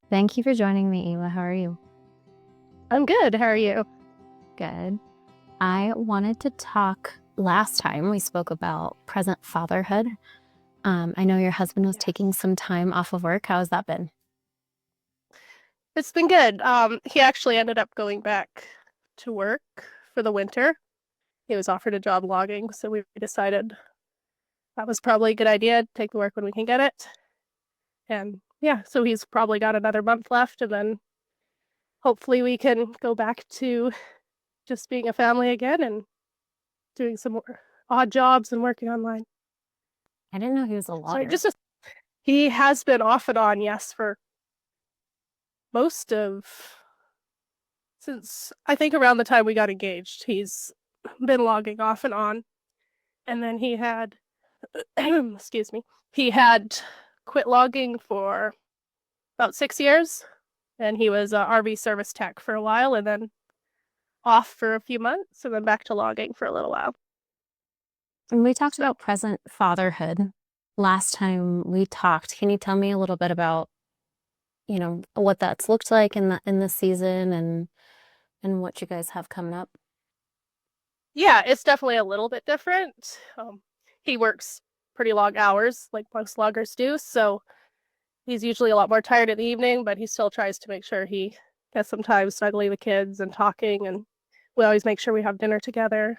Thank you for joining me, Ayla. How are you? I'm good. How are you? Good. I wanted to talk. Last time we spoke about present fatherhood. I know your husband was taking some time off of work. How has that been? It's been good. He actually ended up going back to work for the winter. He was offered a job logging, so we decided that was probably a good idea. Take the work when we can get it. And yeah, so he's probably got another month left, and then hopefully we can go back to just being a family again and doing some more odd jobs and working online. I didn't know he was a Sorry, logger. he has been off and on, yes, for most of since I think around the time we got engaged. He's been logging off and on. And then he had, excuse me, he had quit logging for about 6 years. And he was a RV service tech for a while and then off for a few months and then back to logging for a little while. And we talked about present fatherhood last time we talked. Can you tell me a little bit about, what that's looked like in the season and what you guys have coming up? Yeah, it's definitely a little bit different. He works pretty long hours, like most loggers do. So he's usually a lot more tired in the evening, but he still tries to make sure he gets some time snuggling the kids and talking. And we always make sure we have dinner together.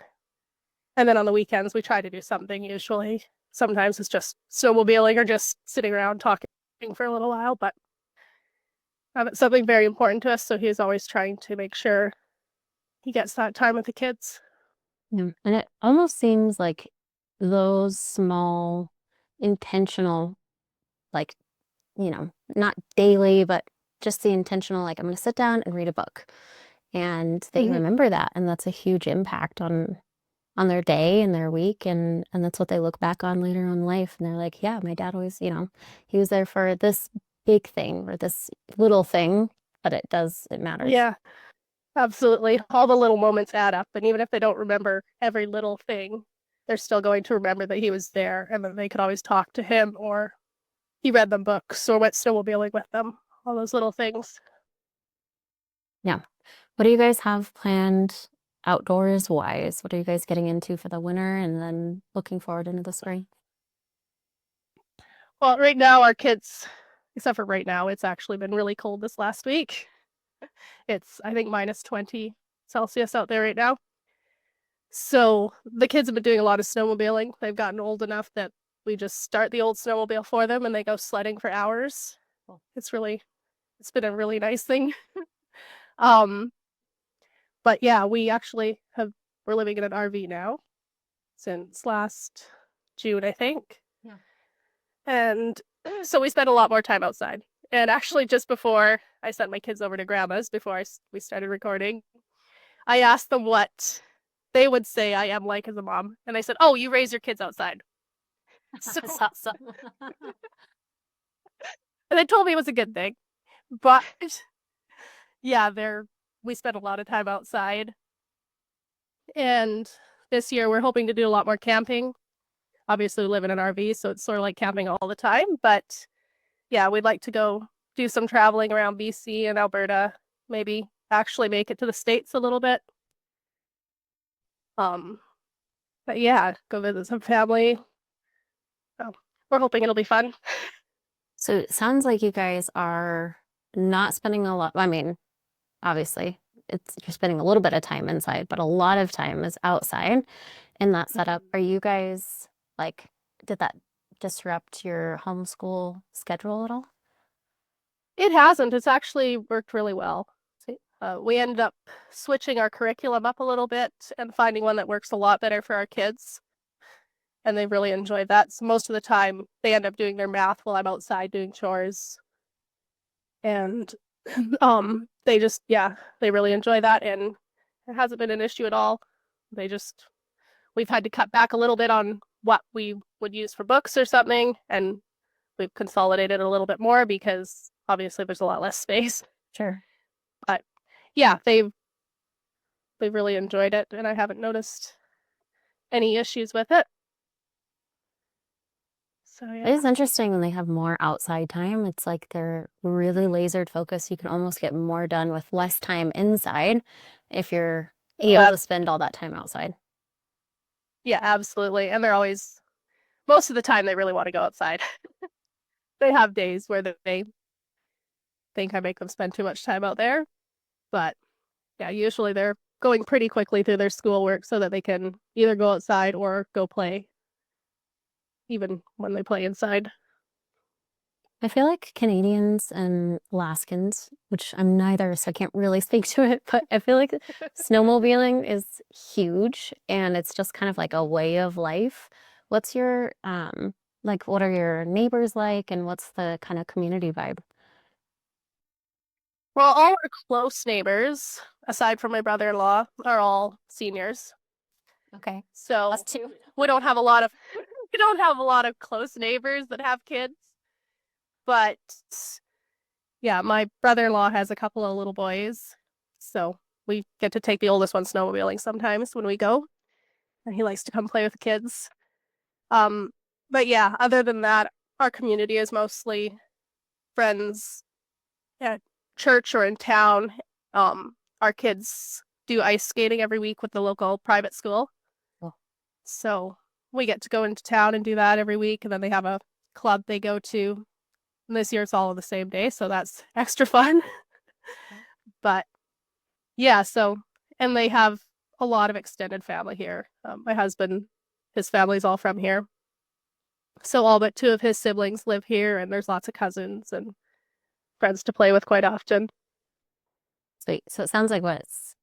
And then on the weekends, we try to do something usually. Sometimes it's just snowmobiling or just sitting around talking for a little while, but it's something very important to us. So he's always trying to make sure he gets that time with the kids. Yeah. And it almost seems like those small intentional, like, not daily, but just the intentional, like, I'm going to sit down and read a book, and they Mm-hmm. remember that. And that's a huge impact on their day and their week. And that's what they look back on later on in life. And they're like, yeah, my dad always, he was there for this big thing or this little thing, but it matters. Yeah, absolutely. All the little moments add up. And even if they don't remember every little thing, they're still going to remember that he was there and then they could always talk to him or he read them books or went snowmobiling with them. All those little things. Yeah. What do you guys have planned outdoors wise? What are you guys getting into for the winter and then looking forward into the spring? Well, right now, our kids, except for right now, it's actually been really cold this last week. It's, I think, minus 20 Celsius out there right now. So the kids have been doing a lot of snowmobiling. They've gotten old enough that we just start the old snowmobile for them and they go sledding for hours. It's really, it's been a really nice thing. Um, but yeah, we're living in an RV now since last June, I think. Yeah. And so we spend a lot more time outside. And actually, just before I sent my kids over to grandma's, we started recording, I asked them what they would say I am like as a mom. And they said, "Oh, you raise your kids outside." So, That's awesome. and they told me it was a good thing. But yeah, we spend a lot of time outside. And this year we're hoping to do a lot more camping. Obviously, we live in an RV, so it's sort of like camping all the time. But yeah, we'd like to go do some traveling around BC and Alberta, maybe actually make it to the States a little bit. Um, but yeah, go visit some family. So we're hoping it'll be fun. So it sounds like you guys are not spending a lot. I mean, obviously, you're spending a little bit of time inside, but a lot of time is outside in that setup. Are you guys like, did that disrupt your homeschool schedule at all? It hasn't. It's actually worked really well. We ended up switching our curriculum up a little bit and finding one that works a lot better for our kids. And they've really enjoyed that. So most of the time, they end up doing their math while I'm outside doing chores. And they really enjoy that. And it hasn't been an issue at all. We've had to cut back a little bit on what we would use for books or something. And we've consolidated a little bit more because obviously there's a lot less space. Sure. But yeah, they've really enjoyed it, and I haven't noticed any issues with it. So It yeah. is interesting when they have more outside time. It's like they're really lasered focused. You can almost get more done with less time inside if you're Oh, able to spend all that time outside. yeah, absolutely. And they're always most of the time they really want to go outside. They have days where they think I make them spend too much time out there, but yeah, usually they're going pretty quickly through their schoolwork so that they can either go outside or go play, even when they play inside. I feel like Canadians and Alaskans, which I'm neither, so I can't really speak to it, but I feel like snowmobiling is huge and it's just kind of like a way of life. What's your like what are your neighbors like and what's the kind of community vibe? Well, all our close neighbors, aside from my brother-in-law, are all seniors. Okay. Us So too. we don't have a lot of we don't have a lot of close neighbors that have kids. But yeah, my brother-in-law has a couple of little boys. So we get to take the oldest one snowmobiling sometimes when we go, and he likes to come play with the kids. Um, but yeah, other than that, our community is mostly friends at church or in town. Our kids do ice skating every week with the local private school. Cool. So we get to go into town and do that every week. And then they have a club they go to. And this year it's all on the same day. So that's extra fun. But yeah, so, and they have a lot of extended family here. My husband, his family's all from here. So all but two of his siblings live here, and there's lots of cousins and friends to play with quite often. Sweet. So it sounds like what's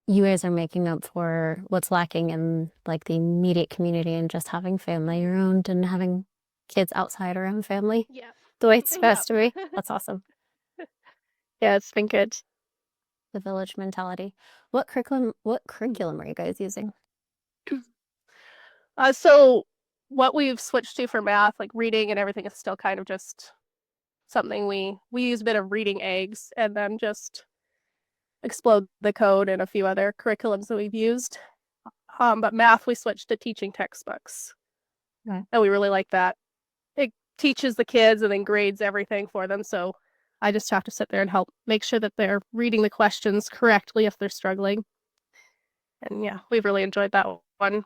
you guys are making up for what's lacking in like the immediate community and just having family around and having kids outside around family Yeah. the way it's Yeah. supposed to be. That's awesome. Yeah, it's been good. The village mentality. What curriculum are you guys using? So what we've switched to for math, like reading and everything, is still kind of just something we use a bit of reading eggs and then just explode the code and a few other curriculums that we've used. But math we switched to teaching textbooks, Okay. and we really like that. It teaches the kids and then grades everything for them. So I just have to sit there and help make sure that they're reading the questions correctly if they're struggling. And yeah, we've really enjoyed that one.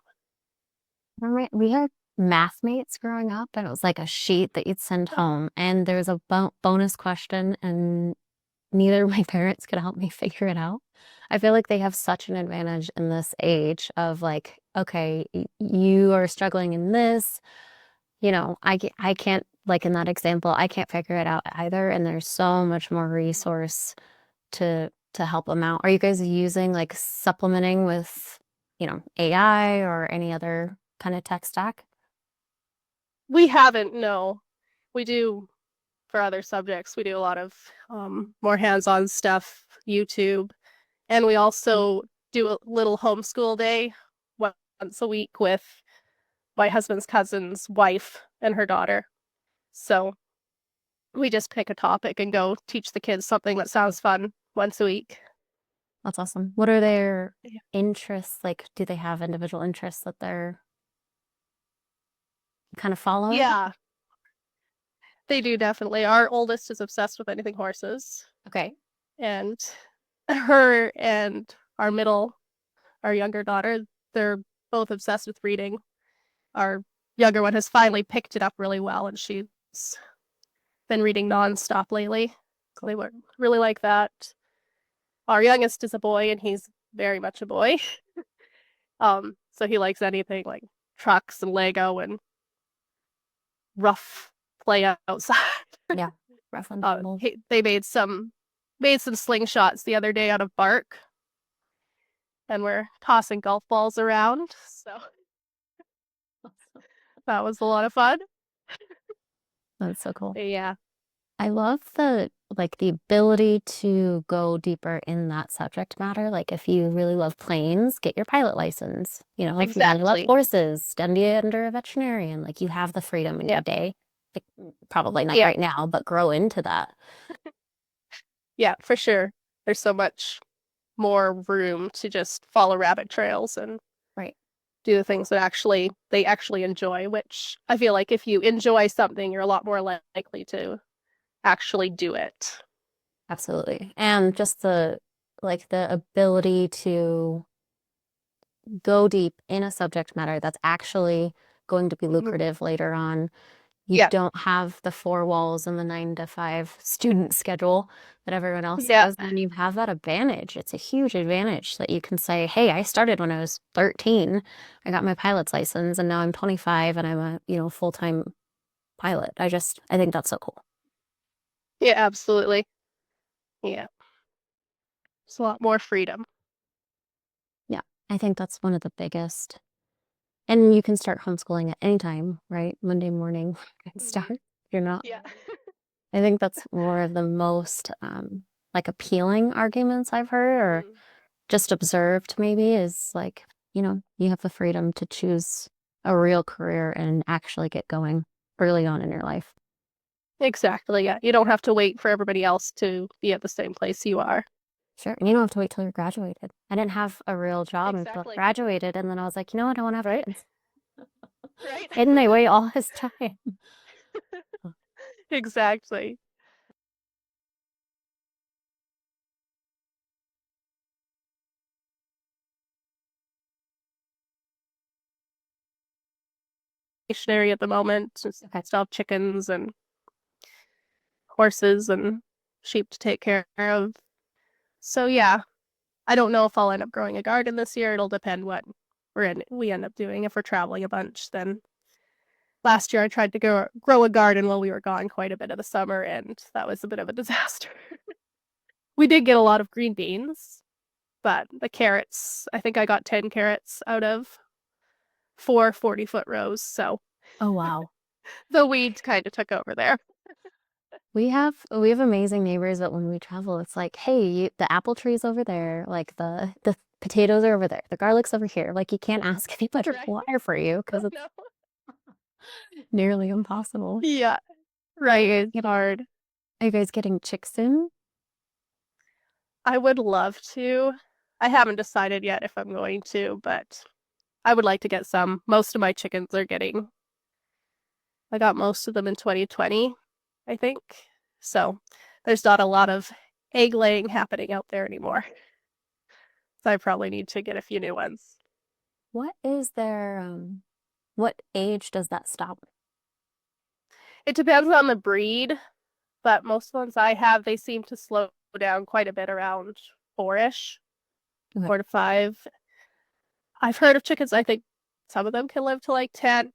Alright, we had math mates growing up, and it was like a sheet that you'd send Oh, home, and there's a bonus question, and neither of my parents could help me figure it out. I feel like they have such an advantage in this age of like, okay, you are struggling in this, I can't, like in that example, I can't figure it out either, and there's so much more resource to help them out. Are you guys using like supplementing with, AI or any other kind of tech stack? we haven't, no. We do for other subjects. We do a lot of more hands-on stuff, YouTube, and we also do a little homeschool day once a week with my husband's cousin's wife and her daughter. So we just pick a topic and go teach the kids something that sounds fun once a week. That's awesome. What are their Yeah. interests? Like, do they have individual interests that they're kind of following? Yeah, they do definitely. Our oldest is obsessed with anything horses, Okay. and her and our middle, our younger daughter, they're both obsessed with reading. Our younger one has finally picked it up really well, and she's been reading nonstop lately. So they were really like that. Our youngest is a boy, and he's very much a boy. So he likes anything like trucks and Lego and rough play outside. Yeah. Rough and tumble. They made some slingshots the other day out of bark, and we're tossing golf balls around. So that was a lot of fun. That's so cool. But yeah, I love the ability to go deeper in that subject matter. Like if you really love planes, get your pilot license. If you really love exactly. horses, study under a veterinarian. Like you have the freedom in your Yeah, day. Like, probably not yeah, right now, but grow into that. yeah, for sure. There's so much more room to just follow rabbit trails and Right. do the things that they actually enjoy, which I feel like if you enjoy something, you're a lot more likely to actually do it. Absolutely. And just the ability to go deep in a subject matter that's actually going to be Mhm. lucrative later on. You Yeah. don't have the four walls and the 9 to 5 student schedule that everyone else Yeah. does, and you have that advantage. It's a huge advantage that you can say, hey, I started when I was 13. I got my pilot's license, and now I'm 25 and I'm a full-time pilot. I think that's so cool. Yeah, absolutely. Yeah. It's a lot more freedom. Yeah, I think that's one of the biggest. And you can start homeschooling at any time, right? Monday morning, you can start. Hmm. You're not. Yeah. I think that's more of the most like appealing arguments I've heard or Mhm. just observed maybe is like, you have the freedom to choose a real career and actually get going early on in your life. Exactly. Yeah. You don't have to wait for everybody else to be at the same place you are. Sure. And you don't have to wait till you're graduated. I didn't have a real job until I Exactly. graduated. And then I was like, you know what? I want to have Right. kids. Right. Hidden away all this time. Exactly. Stationary at the moment. Just Okay. still have chickens and horses and sheep to take care of. So yeah, I don't know if I'll end up growing a garden this year. It'll depend what we end up doing. If we're traveling a bunch, then last year I tried to grow a garden while we were gone quite a bit of the summer, and that was a bit of a disaster. We did get a lot of green beans, but the carrots, I think I got 10 carrots out of four 40-foot rows. So Oh, wow. the weeds kind of took over there. We have amazing neighbors that when we travel, it's like, hey, the apple tree's over there, like the potatoes are over there, the garlic's over here. Like you can't ask anybody to Right? water for you Oh because it's no. nearly impossible. Yeah, Are right. you It's guys getting hard. are you guys getting chicks soon? I would love to. I haven't decided yet if I'm going to, but I would like to get some. Most of my chickens are getting, I got most of them in 2020, I think. So there's not a lot of egg laying happening out there anymore. So I probably need to get a few new ones. What is their what age does that stop? It depends on the breed, but most ones I have, they seem to slow down quite a bit around four-ish, Okay. 4 to 5. I've heard of chickens, I think some of them can live to like 10,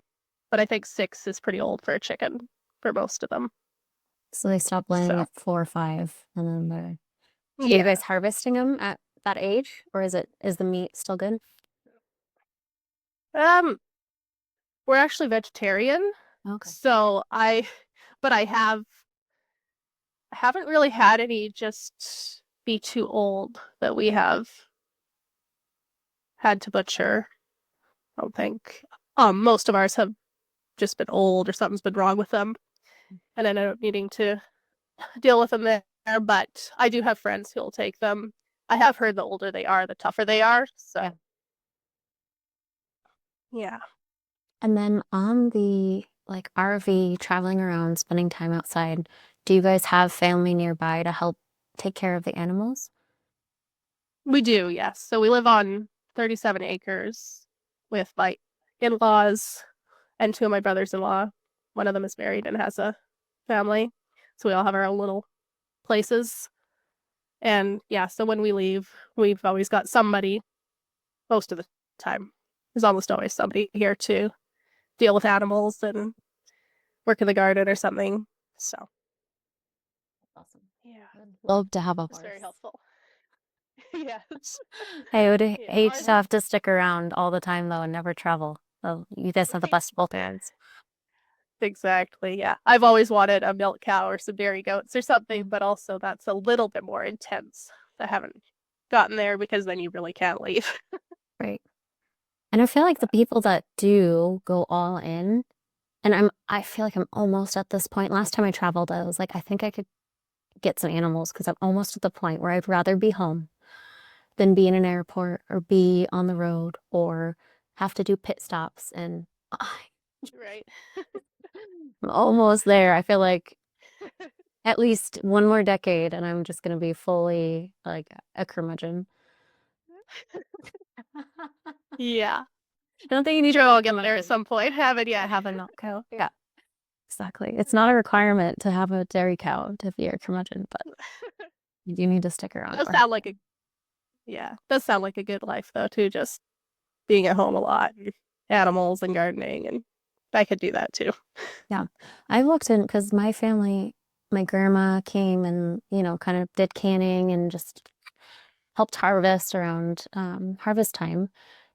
but I think 6 is pretty old for a chicken for most of them. So they stop laying So, at 4 or 5 and then are you yeah. guys harvesting them at that age or is the meat still good? Um, we're actually vegetarian, Okay. so but haven't really had any just be too old that we have had to butcher. I don't think. Most of ours have just been old or something's been wrong with them, and I ended up needing to deal with them there. But I do have friends who'll take them. I have heard the older they are, the tougher they are. Yeah. So yeah, And then on the like RV traveling around, spending time outside, do you guys have family nearby to help take care of the animals? we do. Yes. So we live on 37 acres with my in-laws and two of my brothers-in-law. One of them is married and has a family, so we all have our own little places. And yeah, so when we leave, we've always got somebody. Most of the time, there's almost always somebody here to deal with animals and work in the garden or something. So Awesome. yeah, I would love to have a it's very horse. helpful. Yes. I would Yeah, hate ours to have to stick around all the time though and never travel. So you guys have the right. best of both worlds. Exactly. Yeah. I've always wanted a milk cow or some dairy goats or something, Mm. but also that's a little bit more intense. I haven't gotten there because then you really can't leave. Right. And I feel like the people that do go all in, and I feel like I'm almost at this point. Last time I traveled, I was like, I think I could get some animals because I'm almost at the point where I'd rather be home than be in an airport or be on the road or have to do pit stops, and Right. I'm almost there. I feel like at least one more decade, and I'm just gonna be fully like a curmudgeon. Yeah. I don't think you need Sure, to be I'll a get there at curmudgeon some point. Haven't to yet. have a milk cow. Yeah, exactly. It's not a requirement to have a dairy cow to be a curmudgeon, but you do need to stick around Does for sound like a yeah. Does sound like a good life though too. Just being at home a lot, and animals and gardening, and I could do that too. yeah. I looked in because my family, my grandma came and, kind of did canning and just helped harvest around harvest time.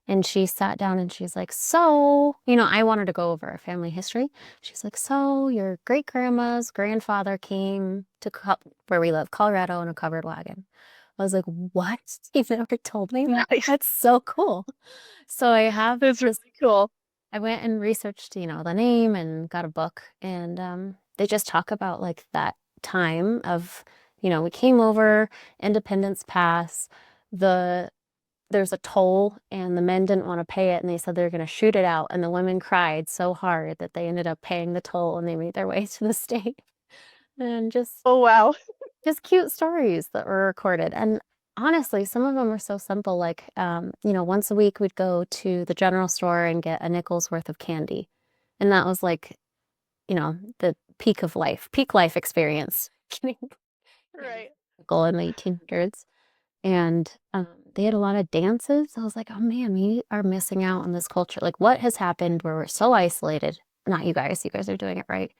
And she sat down and she's like, so, I wanted to go over our family history. She's like, so your great grandma's grandfather came to where we live, Colorado, in a covered wagon. I was like, what? You've never told me that? Nice. That's so cool. So I have That's really this cool. I went and researched, the name and got a book, and they just talk about like that time of, we came over, Independence Pass, the there's a toll, and the men didn't want to pay it, and they said they were going to shoot it out, and the women cried so hard that they ended up paying the toll, and they made their way to the state, and Oh wow. just cute stories that were recorded. And honestly, some of them were so simple. Like, once a week we'd go to the general store and get a nickel's worth of candy. And that was like, the peak life experience. Getting candy Right. nickel in the 1800s. And they had a lot of dances. I was like, oh man, we are missing out on this culture. Like, what has happened where we're so isolated? Not you guys are doing it right,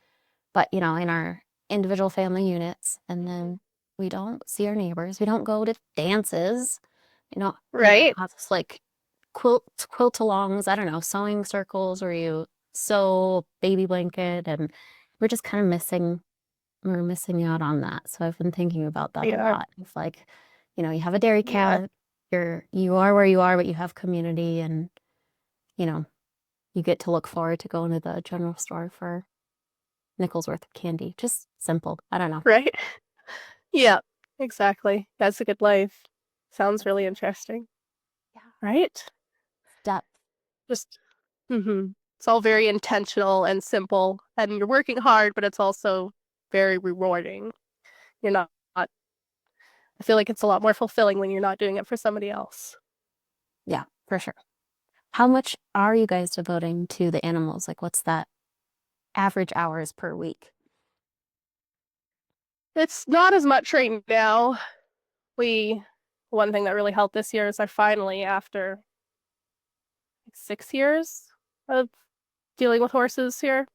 but in our individual family units, and Mhm. then we don't see our neighbors. We don't go to dances. Right. Have this like quilt alongs, I don't know, sewing circles where you sew baby blanket, and we're just kind of we're missing out on that. So I've been thinking about that a Yeah. lot. It's like, you have a dairy Yeah. cow, you are where you are, but you have community, and you know, you get to look forward to going to the general store for nickel's worth of candy. Just simple. I don't know. Right. Yeah. Exactly. That's a good life. Sounds really interesting. Yeah. Right? Depth. Just it's all very intentional and simple, and you're working hard, but it's also very rewarding. You're not I feel like it's a lot more fulfilling when you're not doing it for somebody else. Yeah, for sure. How much are you guys devoting to the animals? Like, what's that average hours per week? It's not as much right now. We One thing that really helped this year is I finally, after like 6 years of dealing with horses here,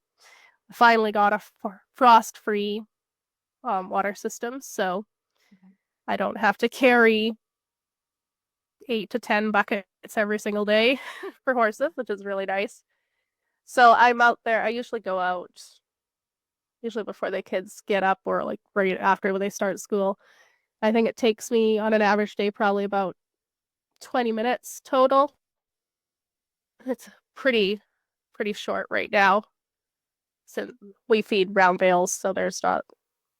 I finally got a frost-free water system, so I don't have to carry 8 to 10 buckets every single day for horses, which is really nice. So I'm out there. I usually go out usually before the kids get up or like right after when they start school. I think it takes me on an average day probably about 20 minutes total. It's pretty short right now since we feed brown bales, so there's not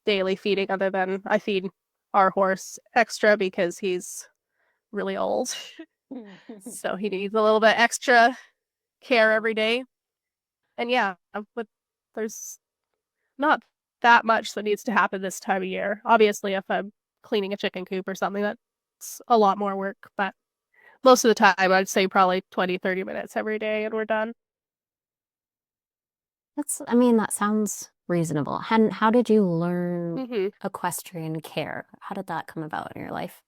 daily feeding other than I feed our horse extra because he's really old. So he needs a little bit extra care every day. And yeah, but there's not that much that needs to happen this time of year. Obviously, if I'm cleaning a chicken coop or something, that's a lot more work. But most of the time, I'd say probably 20, 30 minutes every day and we're done. I mean, that sounds reasonable. How did you learn Mm-hmm. equestrian care? How did that come about in your life?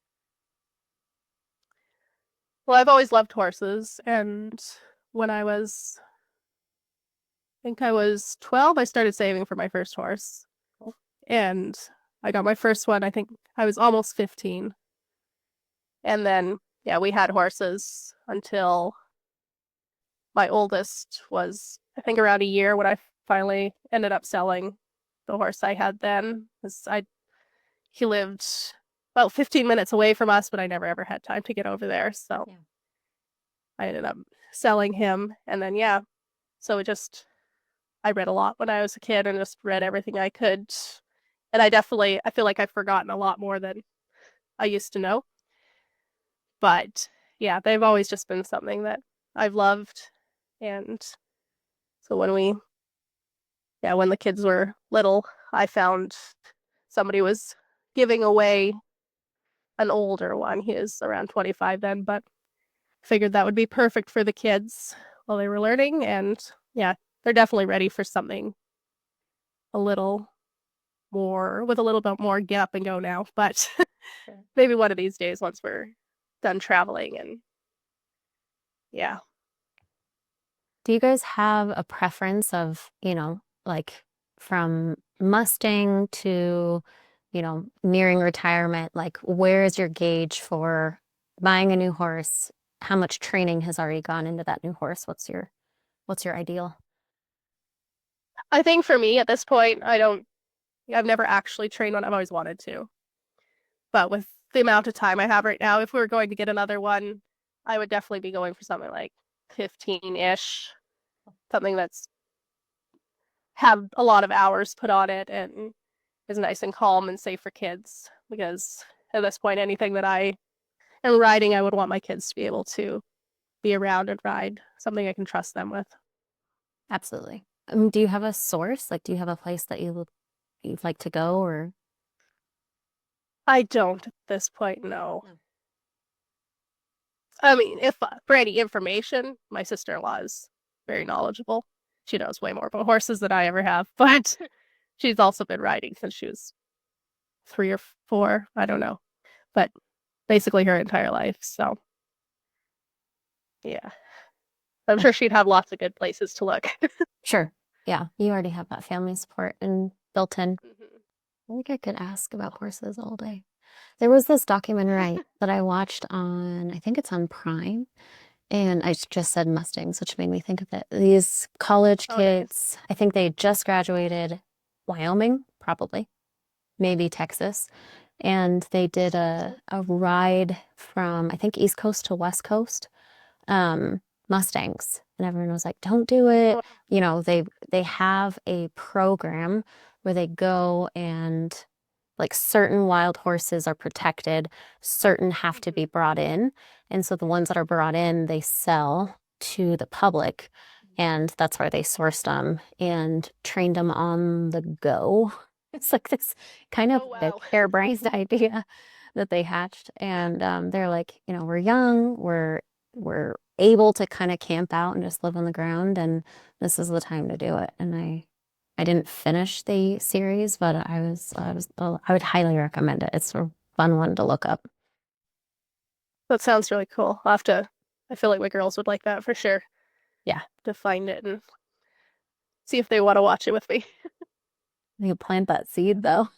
Well, I've always loved horses. And when I was 12, I started saving for my first horse. And I got my first one, I think I was almost 15. And then, yeah, we had horses until my oldest was, I think, around a year when I finally ended up selling the horse I had then. Because he lived about 15 minutes away from us, but I never ever had time to get over there. So Yeah. I ended up selling him. And then, yeah, so I read a lot when I was a kid and just read everything I could. And I feel like I've forgotten a lot more than I used to know. But yeah, they've always just been something that I've loved. And so when the kids were little, I found somebody was giving away an older one. He was around 25 then, but figured that would be perfect for the kids while they were learning. And yeah, they're definitely ready for something a little more, with a little bit more get up and go now. But Sure. maybe one of these days once we're done traveling. And yeah. Do you guys have a preference of, like from Mustang to, nearing retirement? Like, where is your gauge for buying a new horse? How much training has already gone into that new horse? What's your ideal? I think for me at this point, I've never actually trained one. I've always wanted to. But with the amount of time I have right now, if we were going to get another one, I would definitely be going for something like 15-ish, something that's had a lot of hours put on it and is nice and calm and safe for kids. Because at this point, anything that I am riding, I would want my kids to be able to be around and ride something I can trust them with. Absolutely. Do you have a source? Like, do you have a place that you'd like to go or? I don't at this point know. No. I mean, if for any information, my sister-in-law is very knowledgeable. She knows way more about horses than I ever have, but she's also been riding since she was 3 or 4. I don't know, but basically her entire life. So yeah, I'm sure she'd have lots of good places to look. Sure. Yeah, you already have that family support and built in. Mhm. I think I could ask about horses all day. There was this documentary that I watched on, I think it's on Prime, and I just said Mustangs, which made me think of it. These college Oh, nice. kids, I think they just graduated Wyoming, probably, maybe Texas, and they did a ride from, I think, East Coast to West Coast, Mustangs. And everyone was like, don't do it. Oh, They have a program where they go and like certain wild horses are protected, certain have to be mhm. brought in. And so the ones that are brought in, they sell to the public. And that's where they sourced them and trained them on the go. It's like this kind of Oh, like wow. harebrained idea that they hatched. And they're like, we're young, we're able to kind of camp out and just live on the ground, and this is the time to do it. And I didn't finish the series, but I would highly recommend it. It's a fun one to look up. That sounds really cool. I feel like my girls would like that for sure, Yeah, to find it and see if they want to watch it with me. you plant that seed though.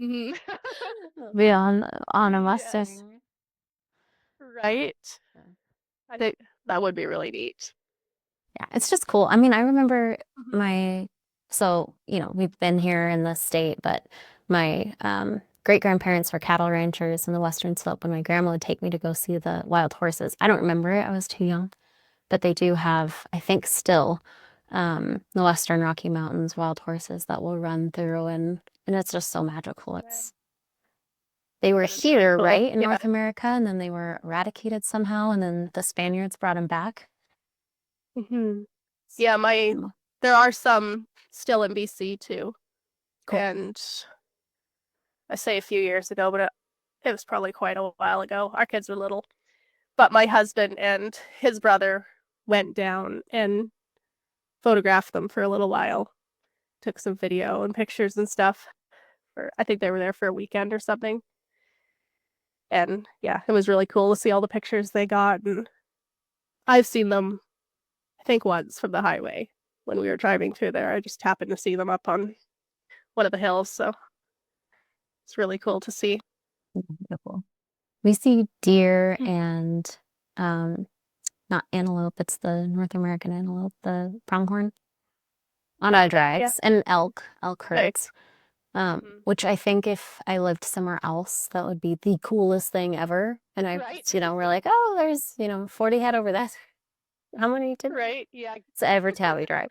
Mhm. Be on a Yes. Mustang. Right? I think that would be really neat. Yeah, it's just cool. I mean, I remember Mhm. my, so, we've been here in the state, but my great grandparents were cattle ranchers in the Western Slope, and my grandma would take me to go see the wild horses. I don't remember it, I was too young, but they do have, I think, still the Western Rocky Mountains wild horses that will run through, and it's just so magical. They were That is really here, cool. right, in Yeah. North America, and then they were eradicated somehow, and then the Spaniards brought them back. Hmm. Yeah, Mm, there are some still in BC too. cool. And I say a few years ago, but it was probably quite a while ago. Our kids were little. But my husband and his brother went down and photographed them for a little while, took some video and pictures and stuff. I think they were there for a weekend or something. And yeah, it was really cool to see all the pictures they got. And I've seen them, I think, once from the highway when we were driving through there. I just happened to see them up on one of the hills. So it's really cool to see. Beautiful. We see deer Mhm. and um, not antelope, it's the North American antelope, the pronghorn on our Yeah. drives, and elk herds. Nice. Hmm. Which I think if I lived somewhere else, that would be the coolest thing ever. And Right. we're like, oh, there's, 40 head over that. How many did? Right. Yeah. So every time we drive.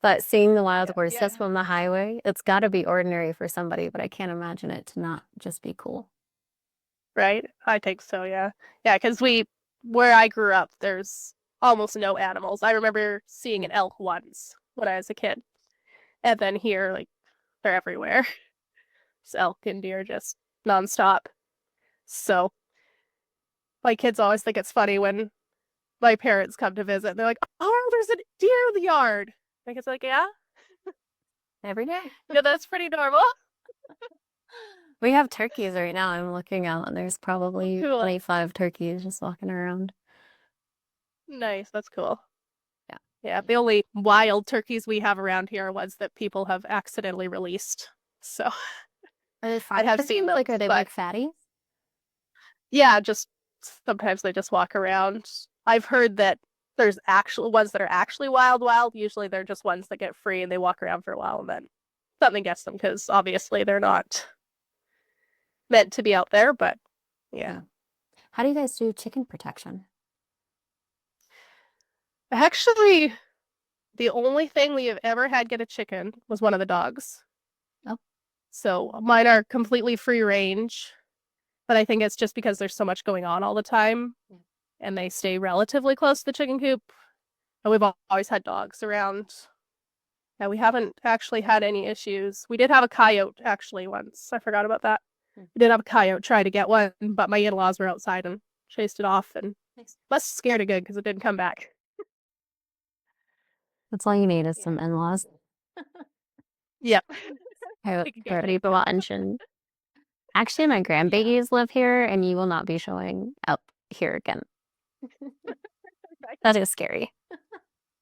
But seeing the wild Yeah. Yeah. horses from the highway, it's got to be ordinary for somebody, but I can't imagine it to not just be cool. Right. I think so. Yeah. Yeah. Because where I grew up, there's almost no animals. I remember seeing an elk once when I was a kid. And then here, like, they're everywhere. It's elk and deer just nonstop. So my kids always think it's funny when my parents come to visit. They're like, "Oh, there's a deer in the yard." Like it's like, yeah, Every day. that's pretty normal. We have turkeys right now. I'm looking out and there's probably Cool. 25 turkeys just walking around. Nice. That's cool. Yeah. Yeah, the only wild turkeys we have around here are ones that people have accidentally released. So Are they I fried have turkeys? seen those, Like, are they but big fatties? yeah, just sometimes they just walk around. I've heard that there's actual ones that are actually wild, wild. Usually they're just ones that get free and they walk around for a while and then something gets them because obviously they're not meant to be out there. But yeah, How do you guys do chicken protection? actually, the only thing we have ever had get a chicken was one of the dogs. Oh, So mine are completely free range, but I think it's just because there's so much going on all the time yeah. and they stay relatively close to the chicken coop. And we've always had dogs around. Yeah, we haven't actually had any issues. We did have a coyote actually once. I forgot about that. Hmm. We did have a coyote try to get one, but my in-laws were outside and chased it off and Nice. must have scared it good because it didn't come back. That's all you need is some Yeah. in-laws. Yep. I They could get already kicked out. watch and actually my Yeah. grandbabies live here and you will not be showing up here again. That is scary.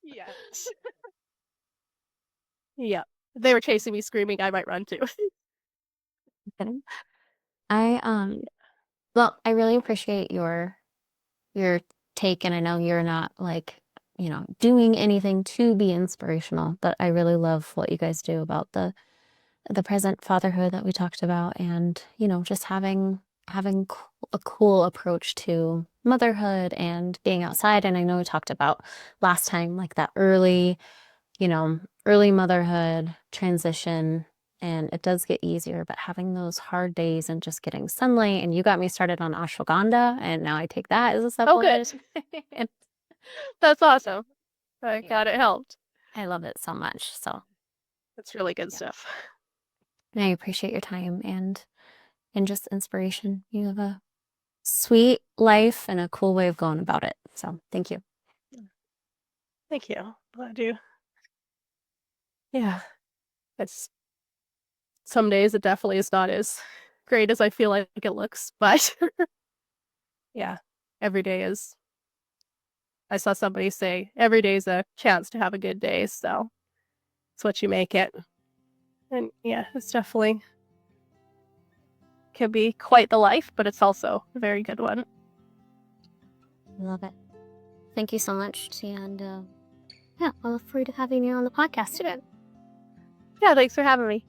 Yes. Yeah. If they were chasing me screaming, I might run too. Kidding. I well, I really appreciate your take and I know you're not like, doing anything to be inspirational, but I really love what you guys do about the present fatherhood that we talked about and, just having a cool approach to motherhood and being outside. And I know we talked about last time like that early motherhood transition. And it does get easier, but having those hard days and just getting sunlight, and you got me started on ashwagandha, and now I take that as a Oh, good. supplement. And That's awesome. I yeah, glad it helped. I love it so much. So It's really good yeah, stuff. and I appreciate your time and just inspiration. You have a sweet life and a cool way of going about it. So thank you. Thank you. Glad you. Yeah. It's some days it definitely is not as great as I feel like it looks, but yeah, every day is. I saw somebody say every day is a chance to have a good day, so it's what you make it. And yeah, it's definitely can be quite the life, but it's also a very good one. I love it. Thank you so much. And yeah, I look forward to having you on the podcast again. Yeah, thanks for having me.